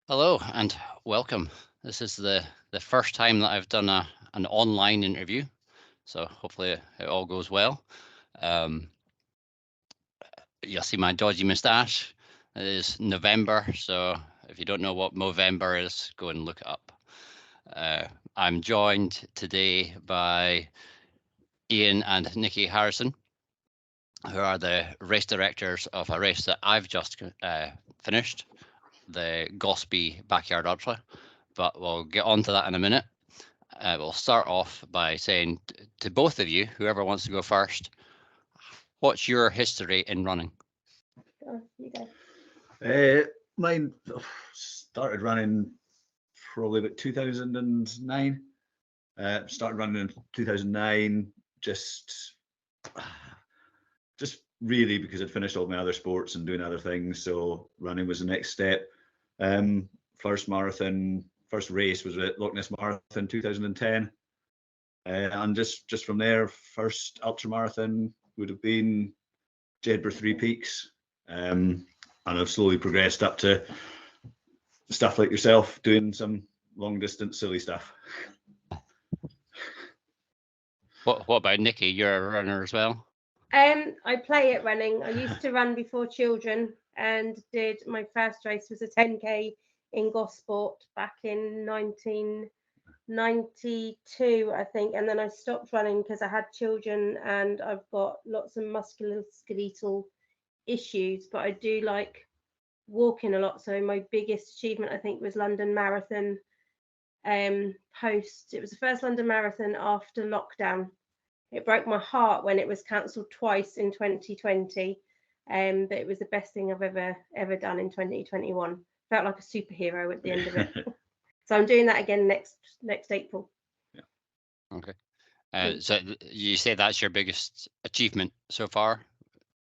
Hello and welcome. This is the first time that I've done an online interview, so hopefully it all goes well. Um, you'll see my dodgy moustache. It is November, so if you don't know what Movember is, go and look it up. I'm joined today by Ian and Nikki Harrison, who are the race directors of a race that I've just finished, the Golspie Backyard Ultra. But we'll get on to that in a minute. We'll start off by saying to both of you, whoever wants to go first, what's your history in running? Oh, you go. Mine started running probably about 2009. Started running in 2009, just really because I'd finished all my other sports and doing other things. So running was the next step. First race was at Loch Ness Marathon 2010. And just from there, first ultra marathon would have been Jedburgh Three Peaks. And I've slowly progressed up to stuff like yourself, doing some long distance silly stuff. What about Nikki? You're a runner as well? I play at running. I used to run before children and did my first race was a 10k in Gosport back in 1992, I think, and then I stopped running because I had children and I've got lots of musculoskeletal issues, but I do like walking a lot. So my biggest achievement, I think, was London Marathon. It was the first London Marathon after lockdown. It broke my heart when it was cancelled twice in 2020, but it was the best thing I've ever done in 2021. Felt like a superhero at the end of it. So I'm doing that again next April. Yeah. Okay. So you say that's your biggest achievement so far?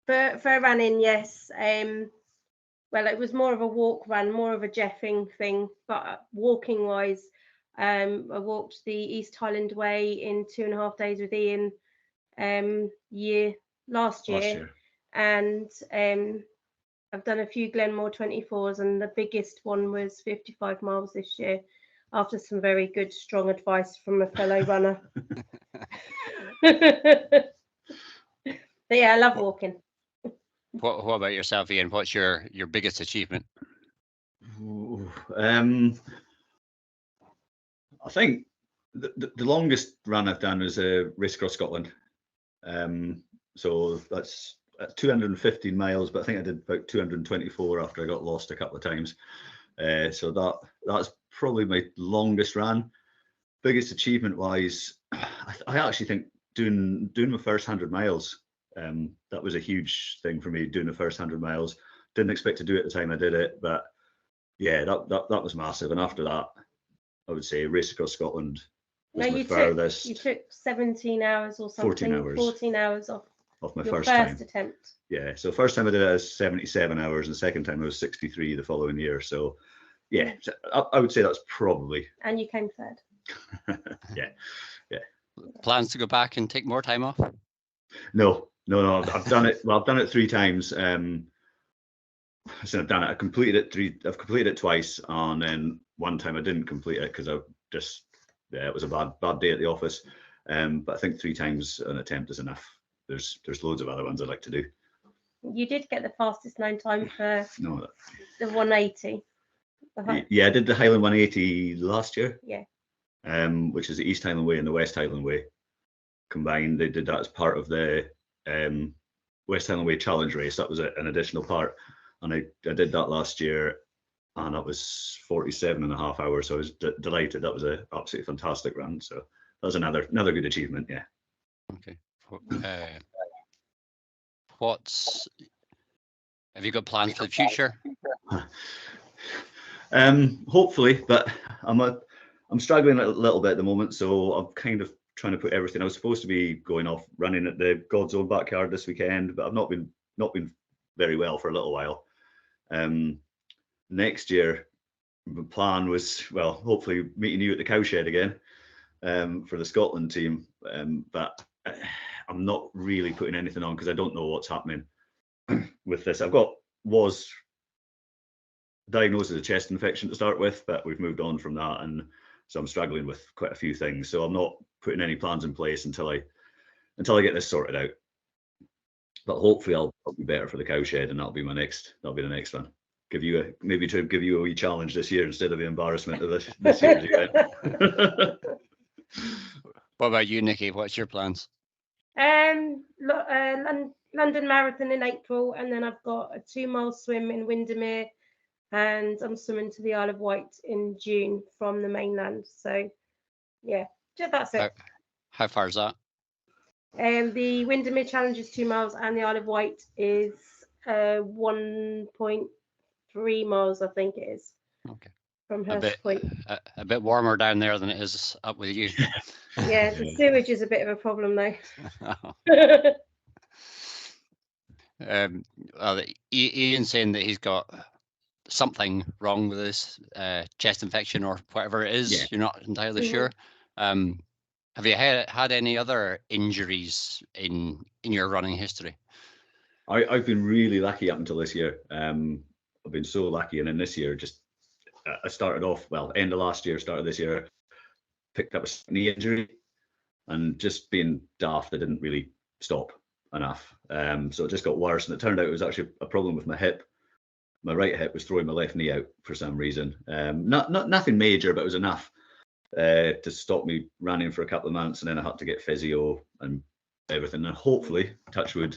For running, yes. Well, it was more of a walk run, more of a jeffing thing, but walking wise, I walked the East Highland Way in 2.5 days with Ian last year. And I've done a few Glenmore 24s, and the biggest one was 55 miles this year after some very good, strong advice from a fellow runner. But yeah, I love walking. What about yourself, Ian? What's your biggest achievement? I think the longest run I've done was a race across Scotland. So that's 215 miles, but I think I did about 224 after I got lost a couple of times. So that's probably my longest run. Biggest achievement wise, I actually think doing my first 100 miles. That was a huge thing for me, doing the first 100 miles. Didn't expect to do it at the time I did it, but yeah, that was massive. And after that, I would say race across Scotland was my furthest. You took 17 hours or something. 14 hours off my your first attempt. Yeah, so first time I did it was 77 hours, and the second time I was 63 the following year. So yeah, I would say that's probably. And you came third. Yeah. Plans to go back and take more time off? No. I've done it. Well, I've done it 3 times. So I've done it. I've completed it twice, and then one time I didn't complete it because it was a bad day at the office. But I think 3 times an attempt is enough. There's loads of other ones I'd like to do. You did get the fastest known time for the 180. Yeah, I did the Highland 180 last year. Yeah. Which is the East Highland Way and the West Highland Way combined. They did that as part of the West Highland Way Challenge race. That was an additional part, and I did that last year, and that was 47.5 hours. So I was delighted. That was an absolutely fantastic run. So that was another good achievement. Yeah. Okay. Have you got plans for the future? Hopefully, but I'm struggling a little bit at the moment, so I'm kind of trying to put everything. I was supposed to be going off running at the God's Own Backyard this weekend, but I've not been very well for a little while. Next year, the plan was, well, hopefully meeting you at the cowshed again for the Scotland team, but I'm not really putting anything on because I don't know what's happening with this. diagnosed as a chest infection to start with, but we've moved on from that, and so I'm struggling with quite a few things. So I'm not putting any plans in place until I get this sorted out. But hopefully I'll be better for the cowshed, and that'll be the next one. Maybe to give you a wee challenge this year instead of the embarrassment of this year's event. What about you, Nikki? What's your plans? London Marathon in April, and then I've got a 2-mile swim in Windermere, and I'm swimming to the Isle of Wight in June from the mainland. So yeah, that's it. How far is that? The Windermere Challenge is 2 miles, and the Isle of Wight is 1.3 miles, I think it is. Okay. From Hurst Point. A bit warmer down there than it is up with you. Yeah, the sewage is a bit of a problem though. Ian's saying that he's got something wrong with his chest infection or whatever it is. Yeah. You're not entirely sure. Have you had any other injuries in your running history? I've been really lucky up until this year. I've been so lucky, and then this year, I started off end of last year, started this year, picked up a knee injury, and just being daft, I didn't really stop enough. So it just got worse, and it turned out it was actually a problem with my hip. My right hip was throwing my left knee out for some reason. Nothing major, but it was enough to stop me running for a couple of months, and then I had to get physio and everything. And hopefully, touch wood,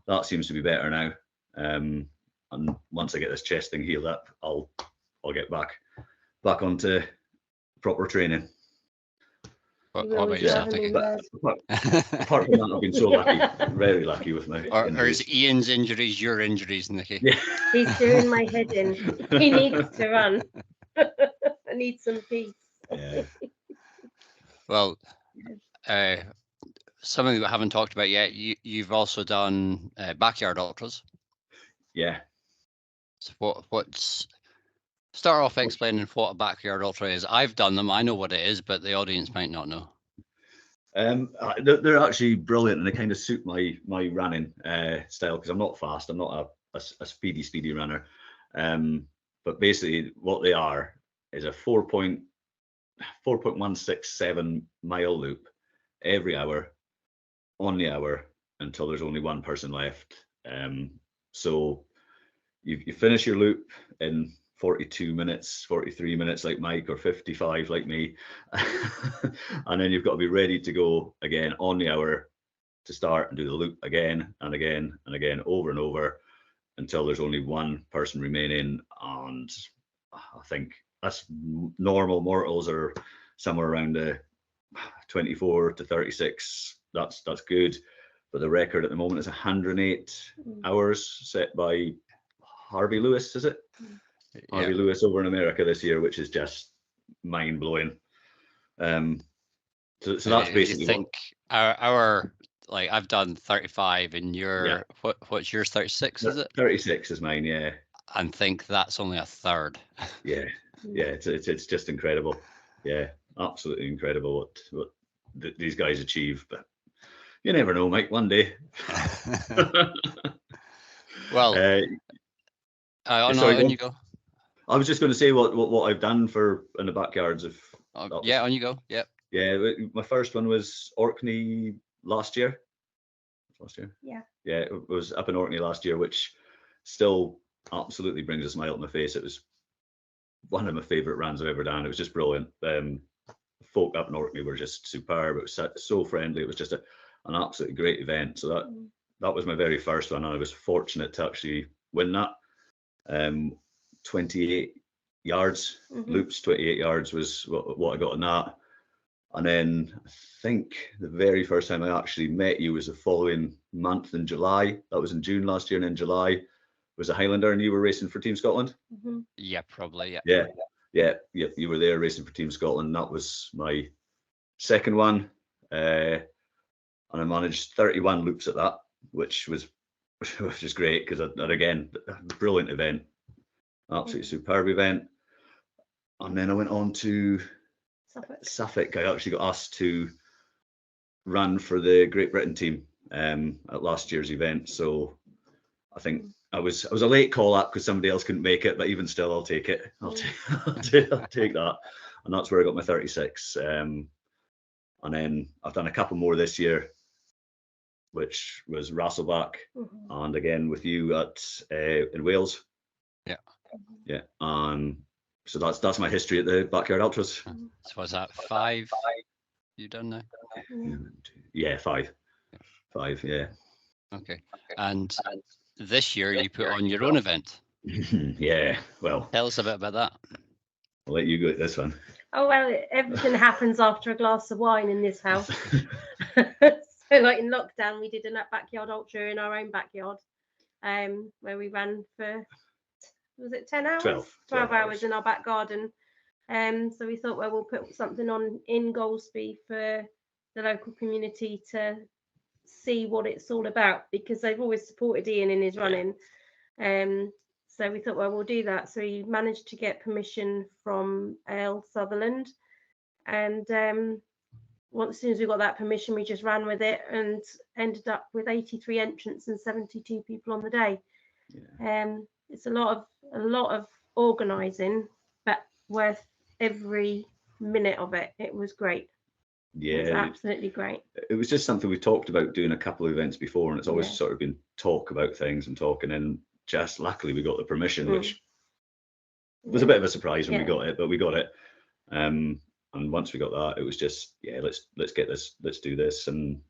that seems to be better now. And once I get this chest thing healed up, I'll get back onto proper training. What about yourself, Nikki? Apart from that, I've been so lucky, very lucky with my injuries. Or is Ian's injuries your injuries, Nikki? Yeah. He's doing my head in. He needs to run. I need some peace. Yeah. Well, something we haven't talked about yet, you've also done backyard ultras. Yeah. So start off explaining what a backyard ultra is. I've done them. I know what it is, but the audience might not know. They're actually brilliant, and they kind of suit my running style, because I'm not fast. I'm not a speedy runner. But basically, what they are is a 4.167 mile loop every hour, on the hour, until there's only one person left. So you finish your loop in 42 minutes, 43 minutes like Mike, or 55 like me. And then you've got to be ready to go again on the hour to start and do the loop again and again and again, over and over, until there's only one person remaining. And I think that's normal mortals are somewhere around the 24 to 36. That's good. But the record at the moment is 108 hours, set by Harvey Lewis, is it? Harvey Lewis over in America this year, which is just mind blowing. So that's basically. You think our I've done 35, and what's yours? 36, is it? 36 is mine, yeah. And think that's only a third. Yeah, it's just incredible. Yeah, absolutely incredible what these guys achieve. But you never know, Mike. One day. Well, on you go. I was just going to say what I've done in the backyards of. On you go. Yep. Yeah, my first one was Orkney last year. Yeah. Yeah, it was up in Orkney last year, which still absolutely brings a smile to my face. It was one of my favourite runs I've ever done. It was just brilliant. Folk up in Orkney were just superb. It was so friendly. It was just an absolutely great event. So that was my very first one, and I was fortunate to actually win that. 28 yards, loops, 28 yards was what I got on that. And then I think the very first time I actually met you was the following month in July. That was in June last year, and in July was a Highlander, and you were racing for Team Scotland. Yeah, probably. Yeah. You were there racing for Team Scotland. That was my second one, and I managed 31 loops at that, which was great, because again, a brilliant event, absolutely superb event. And then I went on to Suffolk. I actually got asked to run for the Great Britain team at last year's event. So I think I was a late call up because somebody else couldn't make it, but even still, I'll take it. I'll take that, and that's where I got my 36. And then I've done a couple more this year, which was Rasselbach, and again with you at in Wales. Yeah. So that's my history at the Backyard Ultras. So was that 5 you done now? Yeah, 5. 5, yeah. Okay. And this year you put on your own event. Yeah, well. Tell us a bit about that. I'll let you go at this one. Oh, well, everything happens after a glass of wine in this house. So like in lockdown, we did a backyard ultra in our own backyard, where we ran for, was it 10 hours? 12 hours in our back garden. So we thought, well, we'll put something on in Golspie for the local community to see what it's all about, because they've always supported Ian in his running. So we thought, well, we'll do that. So we managed to get permission from Ale Sutherland, and as soon as we got that permission, we just ran with it and ended up with 83 entrants and 72 people on the day. It's a lot of organising, but worth every minute of it. It was great. Yeah, it was absolutely great. It was just something we talked about doing a couple of events before, and it's always sort of been talk about things and talking, and just luckily we got the permission, which was a bit of a surprise when we got it, but we got it. And once we got that, it was just, let's get this, let's do this, and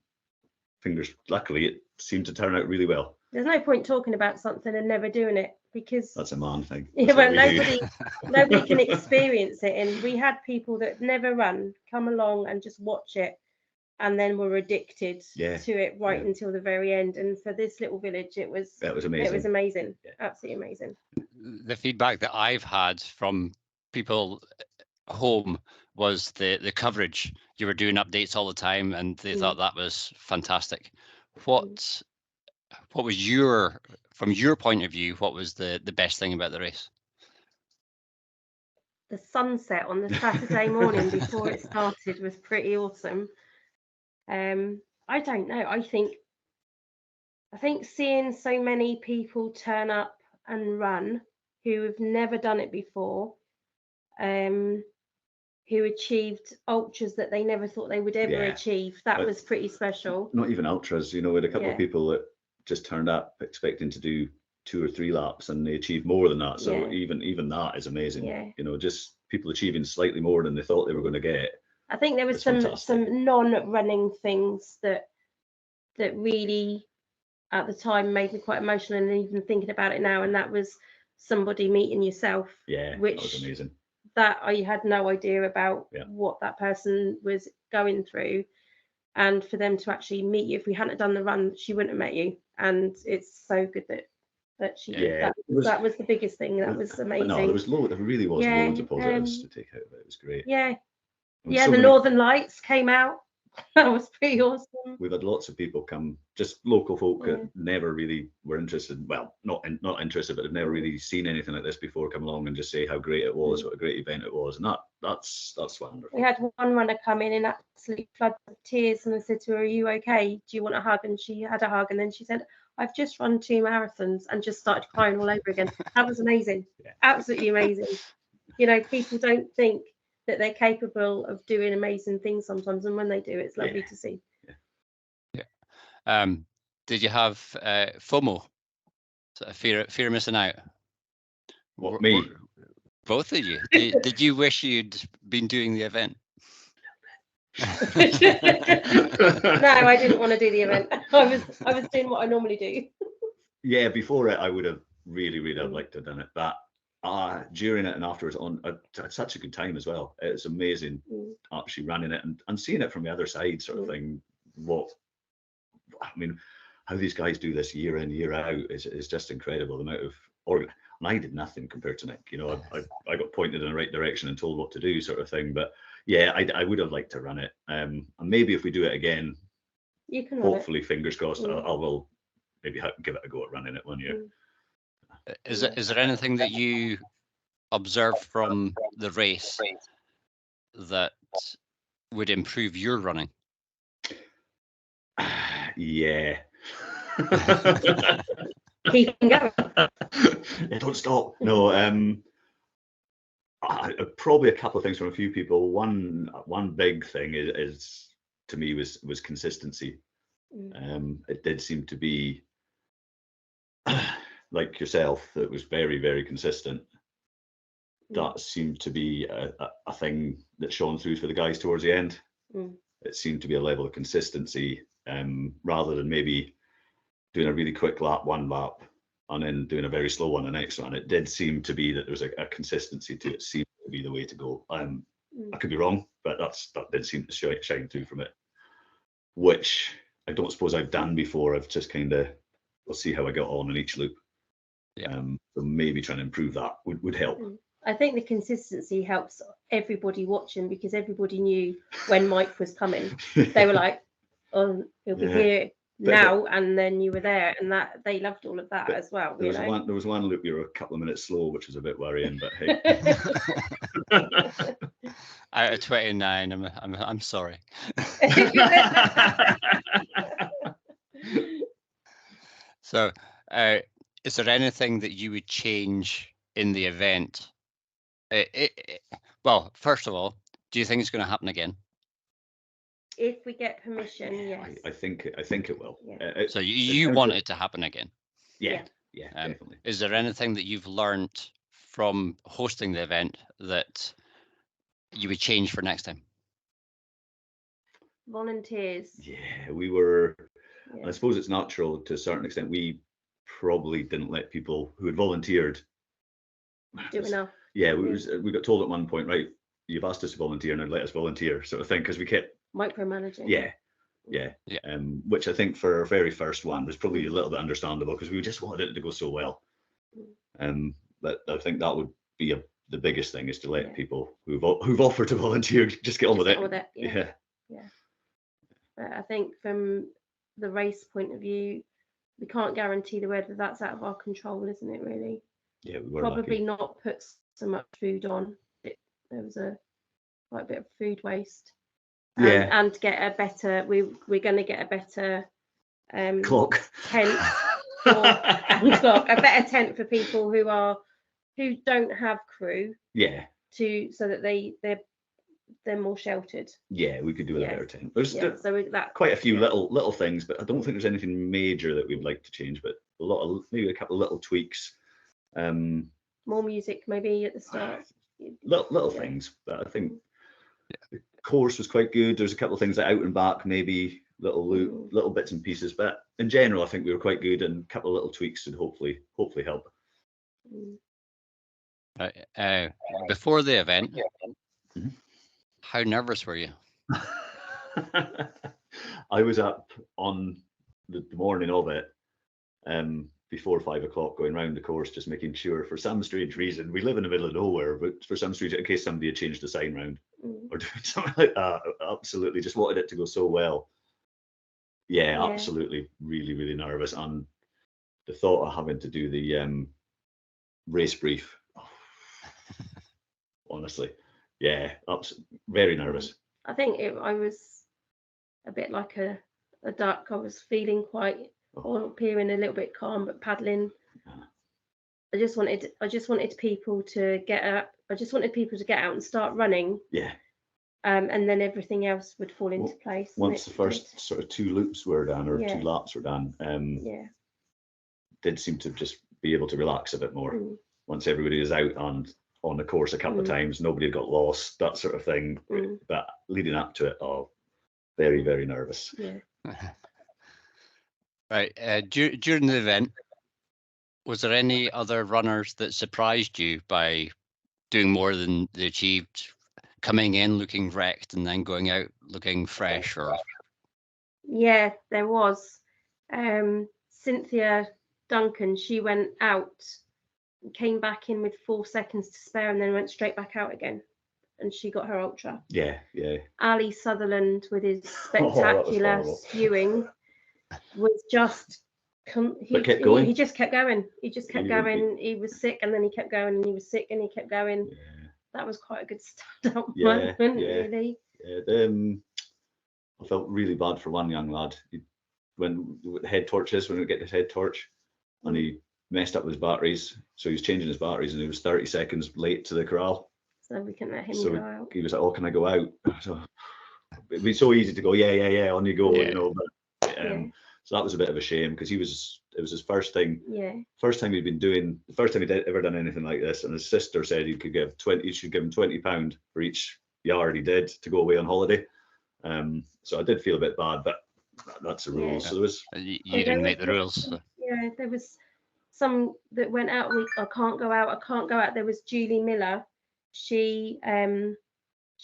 luckily it seemed to turn out really well. There's no point talking about something and never doing it, because that's a man thing. Well, nobody can experience it, and we had people that never run come along and just watch it, and then were addicted to it until the very end. And for this little village, it was amazing. It was amazing, absolutely amazing. The feedback that I've had from people home was the coverage. You were doing updates all the time, and they thought that was fantastic. What was from your point of view, what was the best thing about the race? The sunset on the Saturday morning before it started was pretty awesome. I don't know. I think seeing so many people turn up and run who have never done it before, who achieved ultras that they never thought they would ever achieve, that was pretty special. Not even ultras, we had a couple of people that just turned up expecting to do 2 or 3 laps, and they achieved more than that. So even that is amazing. Just people achieving slightly more than they thought they were going to get. I think there was some non-running things that really at the time made me quite emotional, and even thinking about it now, and that was somebody meeting yourself. Which that was amazing. That I had no idea about what that person was going through, and for them to actually meet you. If we hadn't done the run, she wouldn't have met you, and it's so good that she did. That was the biggest thing. That was amazing. No, there really was loads of positives to take out of it. It was great. The Northern Lights came out. That was pretty awesome. We've had lots of people come, just local folk that never really were interested. Well, not interested, but have never really seen anything like this before, come along and just say how great it was, what a great event it was, and that's wonderful. We had one runner come in absolute floods of tears, and I said to her, "Are you okay? Do you want a hug?" And she had a hug, and then she said, "I've just run 2 marathons," and just started crying all over again. That was amazing. Absolutely amazing. People don't think that they're capable of doing amazing things sometimes, and when they do, it's lovely to see. Did you have FOMO, so fear of missing out? What, me? Both of you. Did you wish you'd been doing the event? No, I didn't want to do the event. I was doing what I normally do. Before it, I would have really liked to have done it, but during it and afterwards, I had such a good time as well. It's amazing actually running it and seeing it from the other side, sort of thing. How these guys do this year in, year out is just incredible. The amount of and I did nothing compared to Nick. I got pointed in the right direction and told what to do, sort of thing. But I would have liked to run it. And maybe if we do it again, you can. Hopefully, fingers crossed, I will maybe give it a go at running it one year. Is there anything that you observed from the race that would improve your running? Yeah. keep going. Yeah, don't stop. No, probably a couple of things from a few people. One big thing is to me was consistency. It did seem to be like yourself, that was very, very consistent. That seemed to be a thing that shone through for the guys towards the end. It seemed to be a level of consistency, rather than maybe doing a really quick lap, one lap, and then doing a very slow one the next one. It did seem to be that there was a consistency to it. Seemed to be the way to go. I could be wrong, but that did seem to shine through from it, which I don't suppose I've done before. I've just kind of, we'll see how I got on in each loop. So maybe trying to improve that would help. I think the consistency helps everybody watching, because everybody knew when Mike was coming. They were like, "Oh, he'll be here now," and then you were there, and that they loved all of that as well. There was one loop you were a couple of minutes slow, which was a bit worrying, but hey. Out of 29, I'm sorry. So, is there anything that you would change in the event? Well, first of all, do you think it's going to happen again? If we get permission, yes. I think it will. Yeah. So you want it to happen again? Yeah, definitely. Is there anything that you've learned from hosting the event that you would change for next time? Volunteers. Yeah, we were. I suppose it's natural to a certain extent. We probably didn't let people who had volunteered do enough. Yeah, we got told at one point, right, you've asked us to volunteer, now let us volunteer, sort of thing, because we kept micromanaging. Yeah. Which I think for our very first one was probably a little bit understandable, because we just wanted it to go so well. But I think that would be the biggest thing, is to let people who've offered to volunteer just get on with it. Yeah. But I think from the race point of view, we can't guarantee the weather. That's out of our control, isn't it, really? Yeah, we were probably lucky. Not put so much food on. There was quite a bit of food waste. And get a better. We're going to get a better clock tent and clock. A better tent for people who don't have crew. Yeah. So that they're more sheltered. Yeah, we could do with a better tent. There's quite a few little things, but I don't think there's anything major that we'd like to change. But maybe a couple of little tweaks. More music maybe at the start. Little things, but I think the course was quite good. There's a couple of things that out and back, maybe little bits and pieces, but in general I think we were quite good, and a couple of little tweaks should hopefully help. Before the event, how nervous were you? I was up on the morning of it, before 5 o'clock, going around the course, just making sure, for some strange reason, we live in the middle of nowhere, but for some strange, in case somebody had changed the sign round or doing something like that, absolutely just wanted it to go so well. Yeah, absolutely, really, really nervous. And the thought of having to do the race brief, honestly, very nervous. I think I was a bit like a duck. I was feeling quite appearing a little bit calm, but paddling. I just wanted people to get up. I just wanted people to get out and start running. Yeah. And then everything else would fall into place. Once the first sort of 2 loops were done, or 2 laps were done, did seem to just be able to relax a bit more. Once everybody was out and on the course a couple of times, nobody had got lost, that sort of thing. But leading up to it, very, very nervous. Yeah. Right. During the event, was there any other runners that surprised you by doing more than they achieved, coming in looking wrecked and then going out looking fresh? Or yeah, there was. Cynthia Duncan, she went out, came back in with 4 seconds to spare, and then went straight back out again, and she got her ultra. Yeah. Ali Sutherland, with his spectacular spewing, was just he kept going. He just kept going. He just kept going. He was sick, and then he kept going, and he was sick, and he kept going. That was quite a good stand-up moment, really. I felt really bad for one young lad. When the head torches, when we get his head torch, and he messed up his batteries. So he was changing his batteries, and he was 30 seconds late to the corral. So we can let him So go out. he was like, "Oh, can I go out?" So it'd be so easy to go, yeah, on you go, Yeah. you know. But so that was a bit of a shame, because it was his first thing. Yeah. First time he'd been doing, the first time he'd ever done anything like this, and his sister said he should give him £20 for each yard he did to go away on holiday. So I did feel a bit bad, but that's the rules. Yeah. So there was. You didn't make the rules. So. Yeah, there was some that went out. I can't go out. I can't go out. There was Julie Miller. She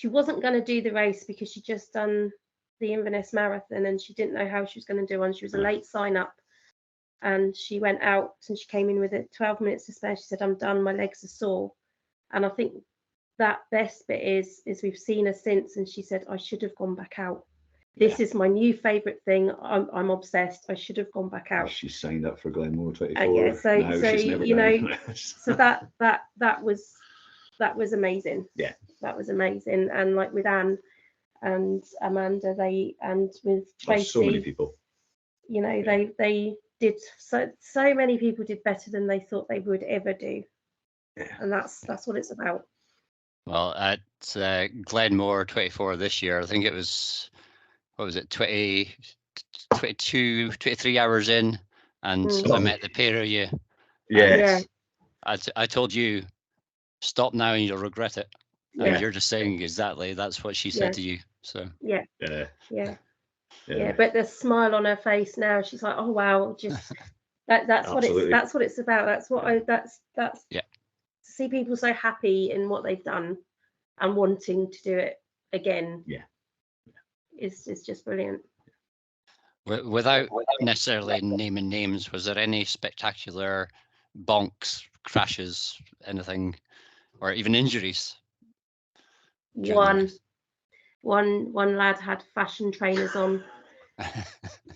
wasn't going to do the race because she'd just done the Inverness Marathon and she didn't know how she was going to do one. She was a late sign up, and she went out and she came in with it 12 minutes to spare. She said, "I'm done. My legs are sore." And I think that best bit is we've seen her since, and she said, "I should have gone back out. This is my new favourite thing. I'm obsessed. I should have gone back out." She signed up for Glenmore 24. Yeah, so she's never you know, done. so that was amazing. Yeah, that was amazing. And like with Anne and Amanda, and with Tracy, so many people. You know, they did so many people did better than they thought they would ever do. Yeah. And that's what it's about. Well, at Glenmore 24 this year, I think it was, what was it, 22, 23 hours in, and I met the pair of you. Yes. Yeah. I told you, stop now and you'll regret it. And you're just saying exactly that's what she said to you. So yeah. But the smile on her face now, she's like, "Oh wow, just that's what it's about. That's what that's to see people so happy in what they've done and wanting to do it again. It's just brilliant. Without necessarily naming names, was there any spectacular bonks, crashes, anything, or even injuries? One lad had fashion trainers on,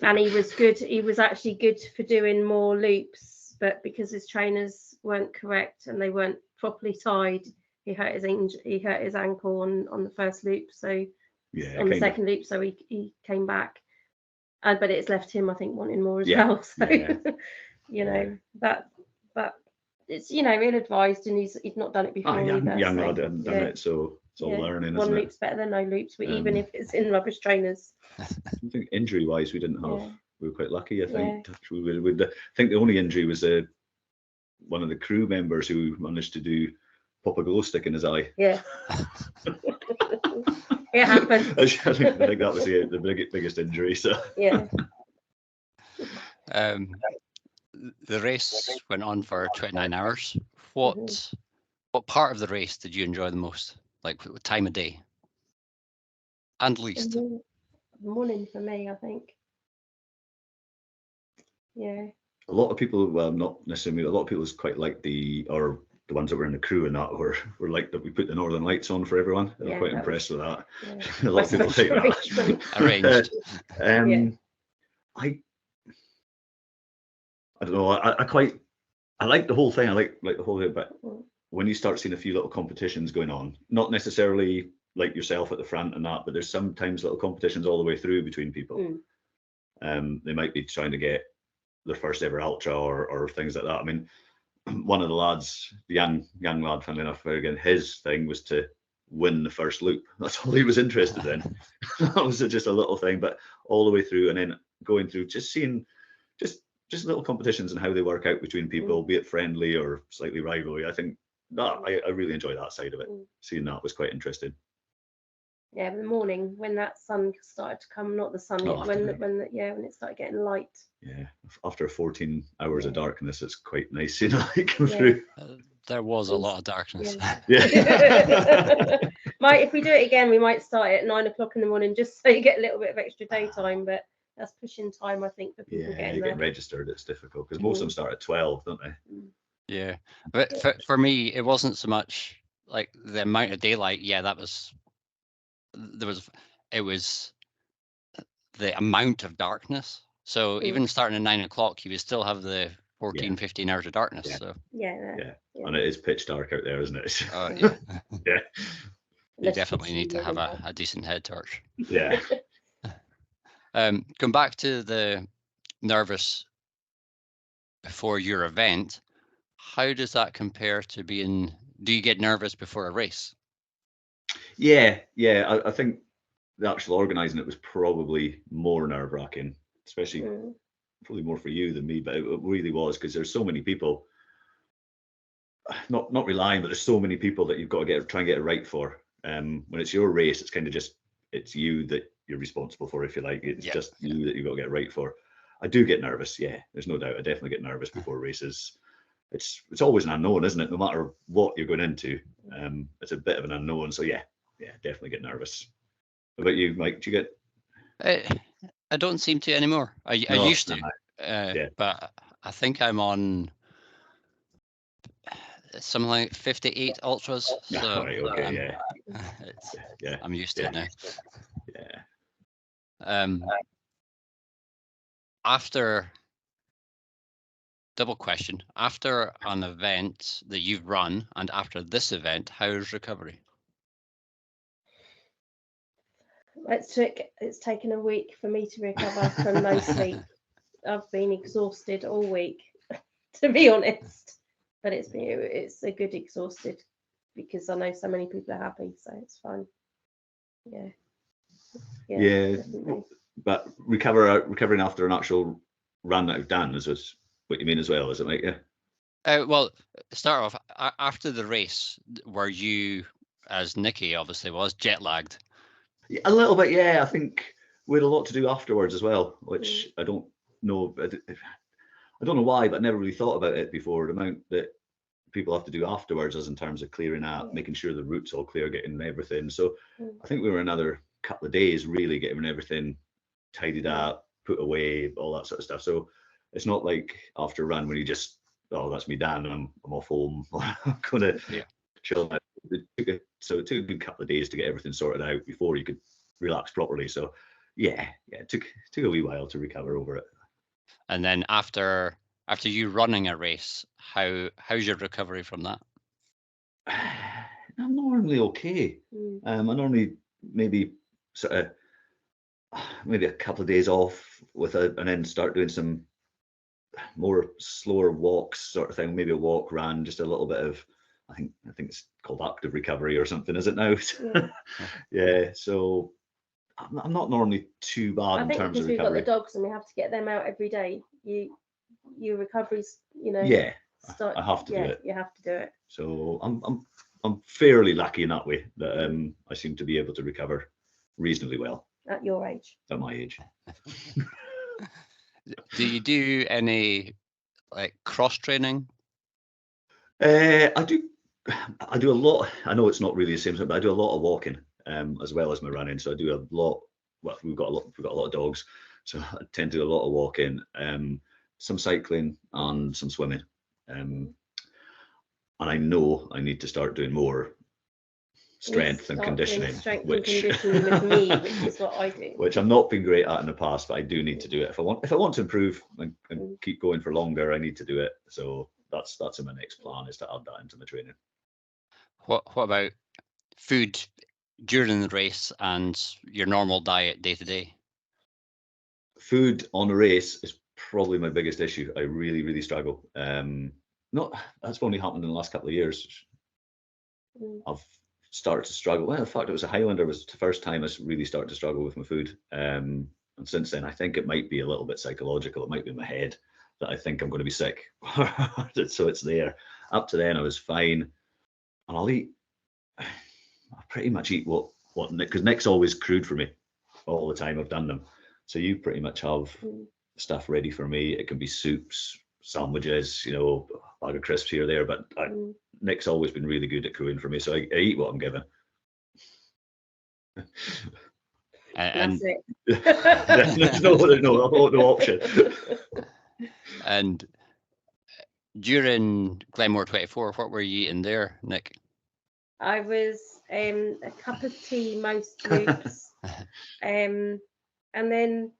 and he was good. He was actually good for doing more loops, but because his trainers weren't correct and they weren't properly tied, he hurt his ankle on the first loop. So on the second loop, so he came back. But it's left him, I think, wanting more as well. So you know that it's ill advised, and he's not done it before. Young lad hadn't done it, so it's all learning. One loop's better than no loops, but even if it's in rubbish trainers. I think injury wise, we didn't have. We were quite lucky. I think I think the only injury was one of the crew members who managed to pop a glow stick in his eye. Yeah. It happened. I think that was the biggest injury. So the race went on for 29 hours. What part of the race did you enjoy the most? Like time of day and least? The morning for me, I think. Yeah. A lot of people, well, not necessarily. A lot of people quite like the ones that were in the crew and that were like that we put the Northern Lights on for everyone. They were quite impressed with that. A lot of people like that. Arranged. I don't know. I like the whole thing. I like the whole thing, but when you start seeing a few little competitions going on, not necessarily like yourself at the front and that, but there's sometimes little competitions all the way through between people. They might be trying to get their first ever ultra or things like that. I mean, one of the lads, the young lad, funnily enough, again, his thing was to win the first loop. That's all he was interested in. That was just a little thing, but all the way through, and then going through, just seeing just little competitions and how they work out between people, be it friendly or slightly rivalry. I think that I really enjoy that side of it. Seeing that was quite interesting. Yeah, in the morning when that sun started to come, not the sun, when it started getting light. Yeah, after 14 hours of darkness, it's quite nice seeing the light come through. There was a lot of darkness. If we do it again, we might start at 9 o'clock in the morning, just so you get a little bit of extra daytime. But that's pushing time, I think, for people getting registered. It's difficult because most of them start at 12, don't they? Yeah, but for me, it wasn't so much like the amount of daylight. Yeah, it was the amount of darkness. So even starting at 9 o'clock, you would still have the 15 hours of darkness. Yeah. So And it is pitch dark out there, isn't it? Yeah. You definitely need to have a decent head torch. Yeah. Come back to the nervous before your event. How does that compare to being? Do you get nervous before a race? Yeah. I think the actual organising it was probably more nerve-wracking, especially probably more for you than me, but it really was, because there's so many people, not relying, but there's so many people that you've got to try and get it right for. When it's your race, it's kind of just, it's you that you're responsible for, if you like. It's just you that you've got to get right for. I do get nervous, yeah, there's no doubt. I definitely get nervous before races. It's always an unknown, isn't it? No matter what you're going into, it's a bit of an unknown. So yeah, definitely get nervous. What about you, Mike? Do you get? I don't seem to anymore. I used to, but I think I'm on something like 58 ultras. So right, okay, I'm used to it now. Yeah. After, double question, after an event that you've run and after this event, how's recovery? It's taken a week for me to recover from no sleep. I've been exhausted all week, to be honest. But it's a good exhausted, because I know so many people are happy, so it's fine. Yeah. But recovering after an actual run that I've done is what you mean as well, is it, Mike? Yeah. Well, start off after the race. Were you, as Nikki obviously was, jet lagged? A little bit, yeah. I think we had a lot to do afterwards as well, which I don't know. I don't know why, but I never really thought about it before. The amount that people have to do afterwards, as in terms of clearing out, making sure the route's all clear, getting everything. So I think we were another couple of days really getting everything tidied up, put away, all that sort of stuff. So it's not like after a run when you just, oh, that's me done, I'm off home, I'm gonna chill out. It took a good couple of days to get everything sorted out before you could relax properly. So it took a wee while to recover over it. And then after you running a race, how's your recovery from that? I'm normally okay. I normally maybe sort of maybe a couple of days off and then start doing some more slower walks sort of thing, maybe a walk, run, just a little bit of, I think it's called active recovery or something, is it now? Yeah, so I'm not normally too bad in terms of recovery. We've got the dogs and we have to get them out every day. Your recovery's, I have to do it. You have to do it. So I'm fairly lucky in that way that I seem to be able to recover reasonably well. At your age. At my age. Do you do any like cross training? I do a lot. I know it's not really the same thing, but I do a lot of walking as well as my running. So I do a lot. Well, we've got a lot of dogs, so I tend to do a lot of walking, some cycling and some swimming. And I know I need to start doing more strength and conditioning, which with me, which is what I do. Which I've not been great at in the past, but I do need to do it. If I want to improve and keep going for longer, I need to do it. So that's in my next plan, is to add that into my training. What about food during the race and your normal diet day to day? Food on a race is probably my biggest issue. I really, really struggle. That's only happened in the last couple of years. I've started to struggle. Well, in fact, it was a Highlander was the first time I really started to struggle with my food. And since then, I think it might be a little bit psychological. It might be in my head that I think I'm going to be sick. So it's there. Up to then, I was fine. And I pretty much eat what Nick, because Nick's always crewed for me all the time I've done them. So you pretty much have stuff ready for me. It can be soups, sandwiches, a bag of crisps here or there, but Nick's always been really good at crewing for me, so I eat what I'm given. And there's no option. And during Glenmore 24, what were you eating there, Nick? I was a cup of tea most weeks, and then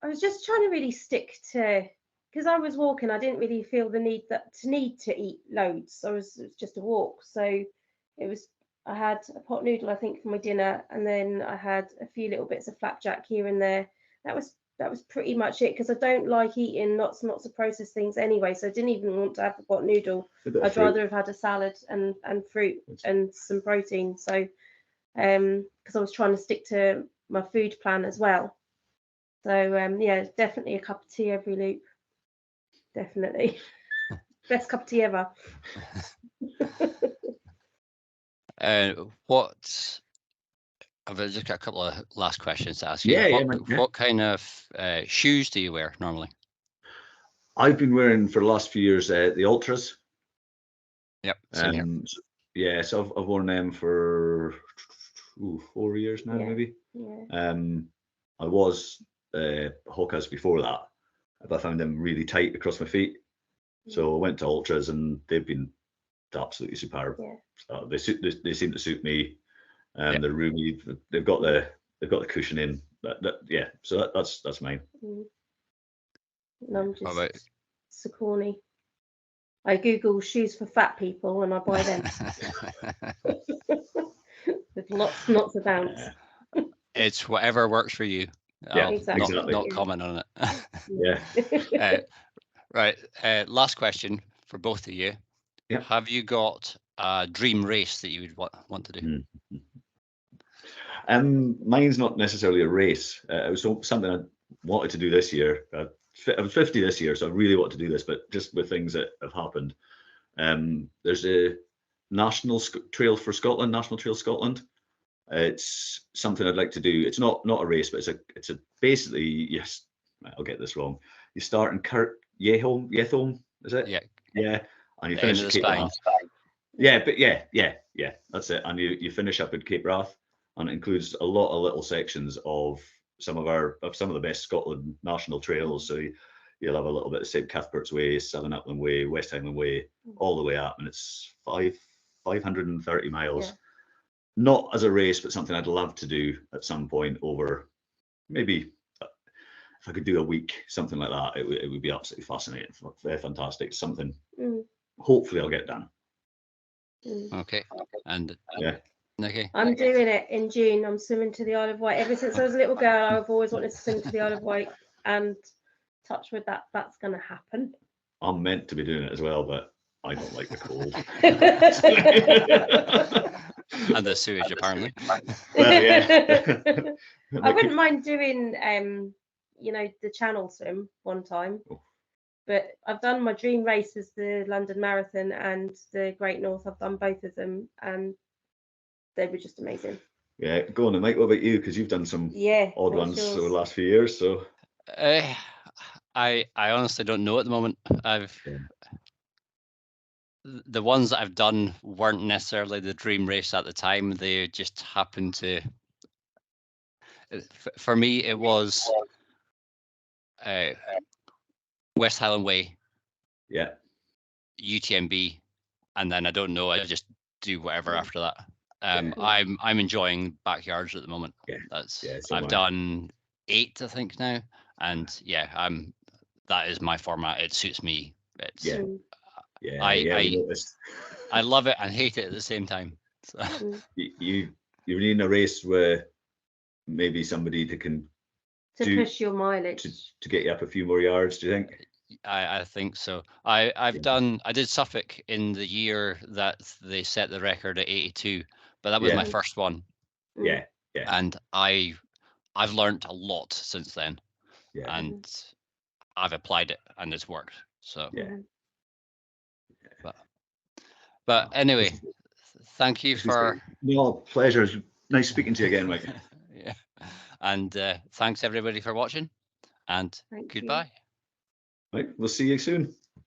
I was just trying to really stick to, because I was walking, I didn't really feel the need to eat loads. It was just a walk. So I had a pot noodle, I think, for my dinner, and then I had a few little bits of flapjack here and there. That was that was pretty much it, because I don't like eating lots and lots of processed things anyway. So I didn't even want to have a pot noodle. I'd rather have had a salad and fruit and some protein. So because I was trying to stick to my food plan as well. So yeah, definitely a cup of tea every loop. Definitely. Best cup of tea ever. What I've just got a couple of last questions to ask you. Yeah, what kind of shoes do you wear normally? I've been wearing for the last few years the Ultras. Yep. Same here. Yeah, so I've worn them for 4 years now, maybe. Yeah. I was Hokas before that, but I found them really tight across my feet. So I went to Ultras, and they've been absolutely superb. Yeah. So they seem to suit me. They're roomy. They've got the cushioning. Yeah. So that's mine. And I'm just so corny. I Google shoes for fat people and I buy them. With lots and lots of bounce. It's whatever works for you. Yeah, exactly. Not comment on it. Yeah. Right. Last question for both of you. Yep. Have you got a dream race that you would want to do? Mine's not necessarily a race. It was something I wanted to do this year. I'm 50 this year, so I really want to do this, but just with things that have happened. There's a National Trail Scotland. It's something I'd like to do. It's not a race, but it's a basically, yes, I'll get this wrong. You start in Yethome, is it? Yeah. And you finish at Cape Wrath. Yeah, that's it. And you finish up at Cape Wrath, and it includes a lot of little sections of some of the best Scotland national trails. So you'll have a little bit of St Cuthbert's Way, Southern Upland Way, West Highland Way, all the way up, and it's 530 miles. Yeah. Not as a race, but something I'd love to do at some point over, maybe if I could do a week, something like that. It would be absolutely fascinating, very fantastic. Something hopefully I'll get done. Okay. And Nikki? I'm doing it in June. I'm swimming to the Isle of Wight. Ever since I was a little girl, I've always wanted to swim to the Isle of Wight, and touch with that's going to happen. I'm meant to be doing it as well, but I don't like the cold. And the sewage, apparently. Well, yeah. I wouldn't mind doing, the Channel swim one time. But I've done my dream races, the London Marathon and the Great North. I've done both of them, and they were just amazing. Yeah, go on, Mike. What about you? Because you've done some odd ones over the last few years. So I honestly don't know at the moment. The ones that I've done weren't necessarily the dream race at the time. They just happened to. For me, it was West Highland Way. Yeah. UTMB, and then I don't know. I just do whatever after that. I'm enjoying backyards at the moment. I've done 8, I think now, and that is my format. It suits me. It's I love it and hate it at the same time. So. You need a race where maybe somebody can push your mileage to get you up a few more yards. Do you think? I think so. I did Suffolk in the year that they set the record at 82, but that was my first one. Yeah. And I've learned a lot since then. Yeah. And I've applied it and it's worked. So but anyway, thank you for pleasure. Nice speaking to you again, Mike. Yeah. And thanks everybody for watching, and goodbye. Right, we'll see you soon.